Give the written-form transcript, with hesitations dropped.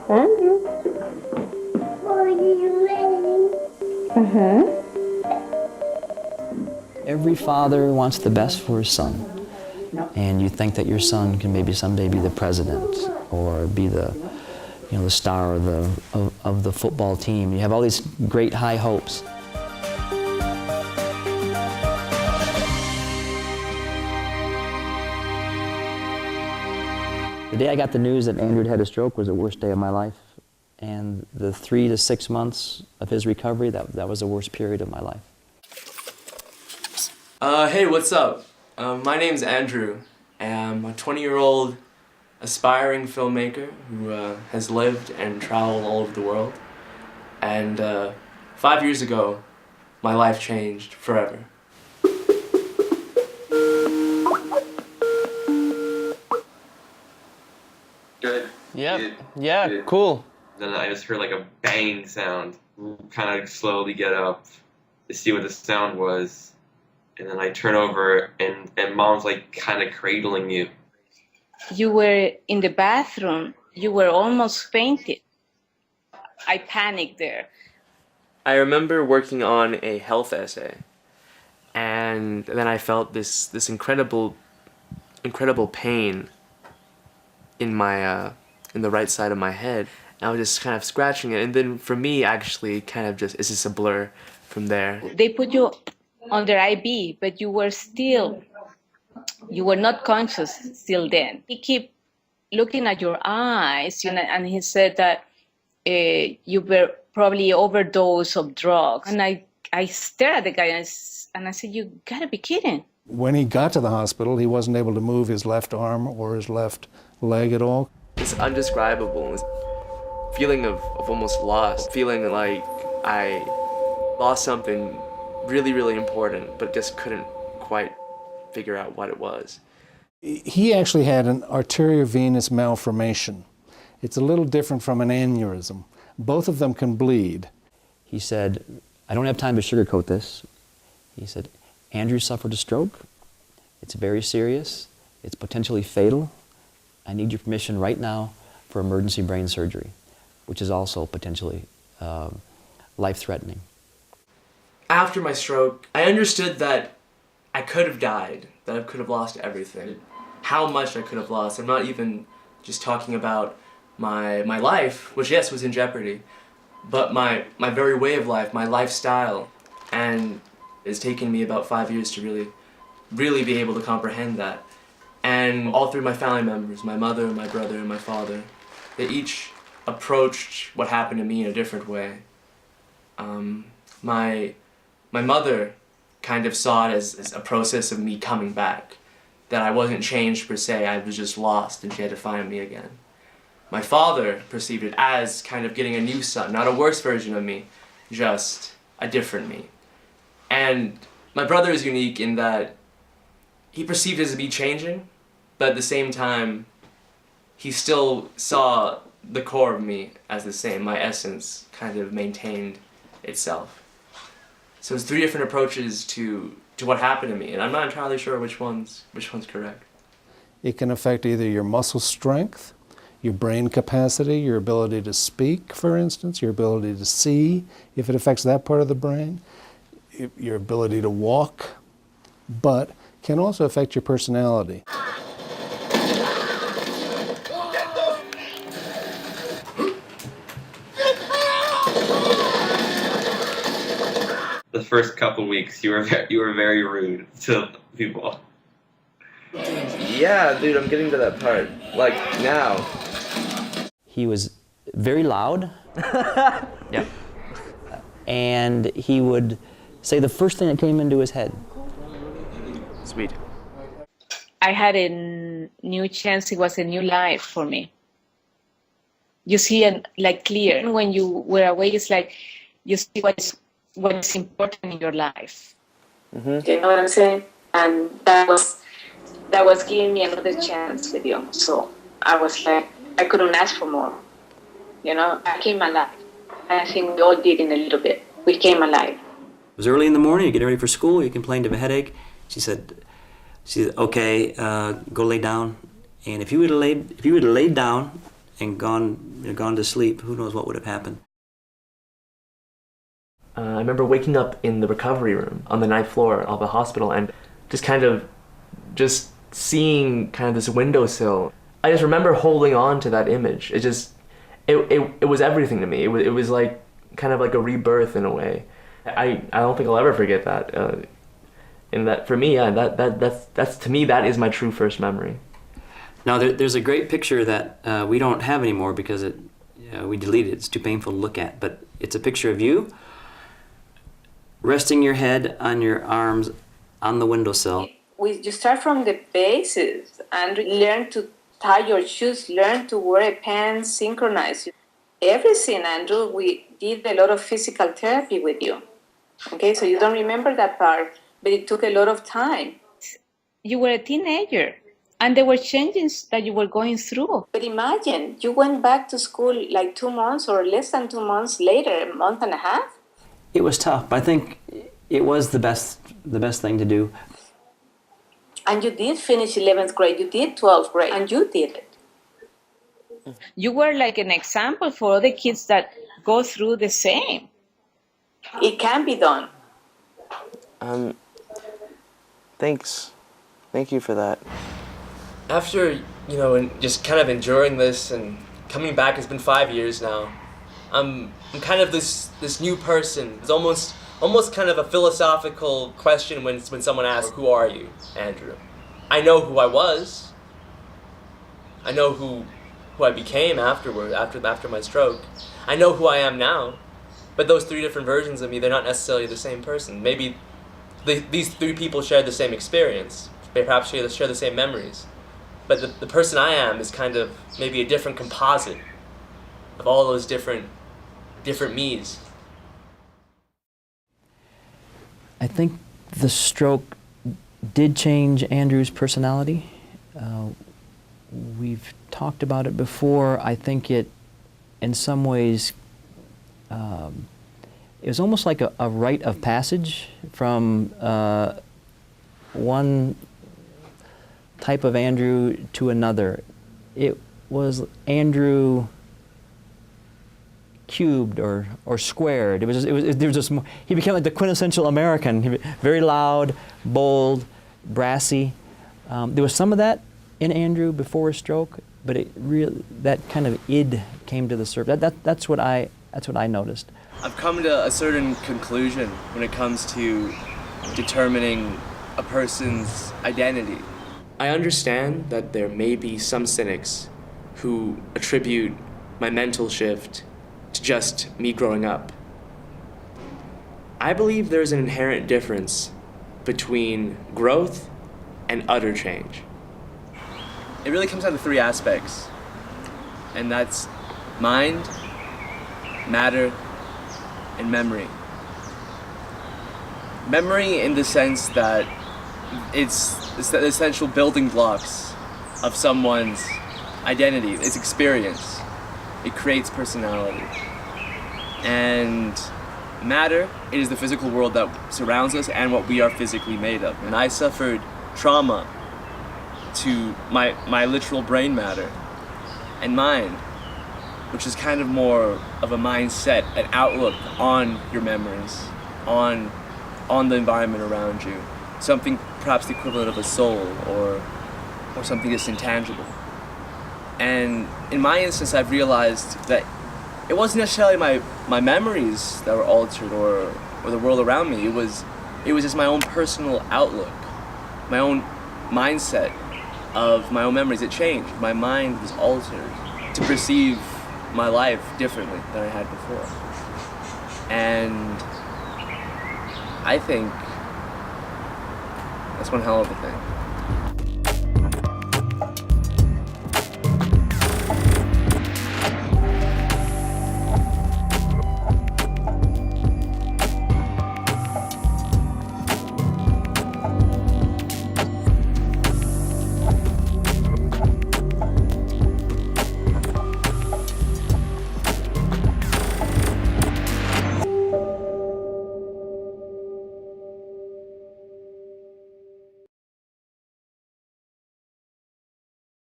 Andrew. Are you ready? Every father wants the best for his son. And you think that your son can maybe someday be the president or be the, the star of the football team. You have all these great high hopes. The day I got the news that Andrew had a stroke was the worst day of my life. And the 3 to 6 months of his recovery, that was the worst period of my life. Hey, what's up? My name's Andrew. I'm a 20-year-old aspiring filmmaker who has lived and traveled all over the world. And 5 years ago, my life changed forever. Good. Yep. Good. Yeah, Good. cool. Then I just heard like a bang sound. Kind of slowly get up to see what the sound was. And then I turn over and Mom's like kind of cradling you. You were in the bathroom. You were almost fainted. I panicked there. I remember working on a health essay, and then I felt this incredible pain in my in the right side of my head. And I was just kind of scratching it, and then for me, actually, kind of just it's just a blur from there. They put you under IV, but you were not conscious still then. He kept looking at your eyes, and he said that you were probably overdose of drugs. And I stared at the guy and I said, you gotta be kidding. When he got to the hospital, he wasn't able to move his left arm or his left leg at all. It's undescribable. It's a feeling of almost lost, feeling like I lost something really, really important, but just couldn't quite figure out what it was. He actually had an arteriovenous malformation. It's a little different from an aneurysm. Both of them can bleed. He said, I don't have time to sugarcoat this. He said, Andrew suffered a stroke. It's very serious. It's potentially fatal. I need your permission right now for emergency brain surgery, which is also potentially life-threatening. After my stroke, I understood that I could have died, that I could have lost everything. How much I could have lost. I'm not even just talking about my life, which yes was in jeopardy, but my very way of life, my lifestyle. And it's taken me about 5 years to really be able to comprehend that. And all through my family members, my mother, my brother, and my father, they each approached what happened to me in a different way. My mother kind of saw it as a process of me coming back, that I wasn't changed per se, I was just lost and she had to find me again. My father perceived it as kind of getting a new son, not a worse version of me, just a different me. And my brother is unique in that he perceived it as me changing, but at the same time, he still saw the core of me as the same. My essence kind of maintained itself. So it's 3 different approaches to what happened to me, and I'm not entirely sure which one's correct. It can affect either your muscle strength, your brain capacity, your ability to speak, for instance, your ability to see, if it affects that part of the brain, your ability to walk, but can also affect your personality. The first couple weeks, you were very rude to people. Yeah, dude, I'm getting to that part. Like, now. He was very loud. Yeah. And he would say the first thing that came into his head. Sweet. I had a new chance. It was a new life for me. You see it like clear. When you were away, it's like you see what's important in your life. Mm-hmm. You know what I'm saying? And that was giving me another chance with you. So I was like, I couldn't ask for more. You know, I came alive. And I think we all did in a little bit. We came alive. It was early in the morning, you get ready for school, you complained of a headache. She said, okay, go lay down And if he would have laid down and gone to sleep, who knows what would have happened. I remember waking up in the recovery room on the 9th floor of the hospital and just seeing kind of this windowsill. I just remember holding on to that image. It was everything to me. It was like kind of like a rebirth in a way. I don't think I'll ever forget that. And that for me, yeah, that's to me that is my true first memory. Now there's a great picture that we don't have anymore because we deleted it. It's too painful to look at. But it's a picture of you resting your head on your arms on the windowsill. You start from the basics and learn to tie your shoes, learn to wear a pants, synchronize everything. Andrew, we did a lot of physical therapy with you. Okay, so you don't remember that part, but it took a lot of time. You were a teenager, and there were changes that you were going through. But imagine, you went back to school like 2 months or less than 2 months later, a month and a half. It was tough, but I think it was the best thing to do. And you did finish 11th grade, you did 12th grade, and you did it. You were like an example for other kids that go through the same. It can be done. Thanks. Thank you for that. After, just kind of enduring this and coming back, it's been 5 years now. I'm kind of this new person. It's almost kind of a philosophical question when someone asks, "Who are you, Andrew?" I know who I was. I know who I became afterward, after my stroke. I know who I am now. But those 3 different versions of me, they're not necessarily the same person. Maybe these 3 people share the same experience. They perhaps share the same memories. But the person I am is kind of maybe a different composite of all those different me's. I think the stroke did change Andrew's personality. We've talked about it before. I think it, in some ways, it was almost like a rite of passage from one type of Andrew to another. It was Andrew cubed or squared. He became like the quintessential American. Very loud, bold, brassy. There was some of that in Andrew before his stroke, but that kind of id came to the surface. That's what I noticed. I've come to a certain conclusion when it comes to determining a person's identity. I understand that there may be some cynics who attribute my mental shift to just me growing up. I believe there's an inherent difference between growth and utter change. It really comes down to 3 aspects, and that's mind, matter, and memory. Memory in the sense that it's the essential building blocks of someone's identity, its experience. It creates personality. And matter is the physical world that surrounds us and what we are physically made of. And I suffered trauma to my literal brain matter. And mind, which is kind of more of a mindset, an outlook on your memories, on the environment around you. Something perhaps the equivalent of a soul or something that's intangible. And in my instance, I've realized that it wasn't necessarily my memories that were altered or the world around me. It was just my own personal outlook, my own mindset of my own memories. It changed. My mind was altered to perceive my life differently than I had before. And I think that's one hell of a thing.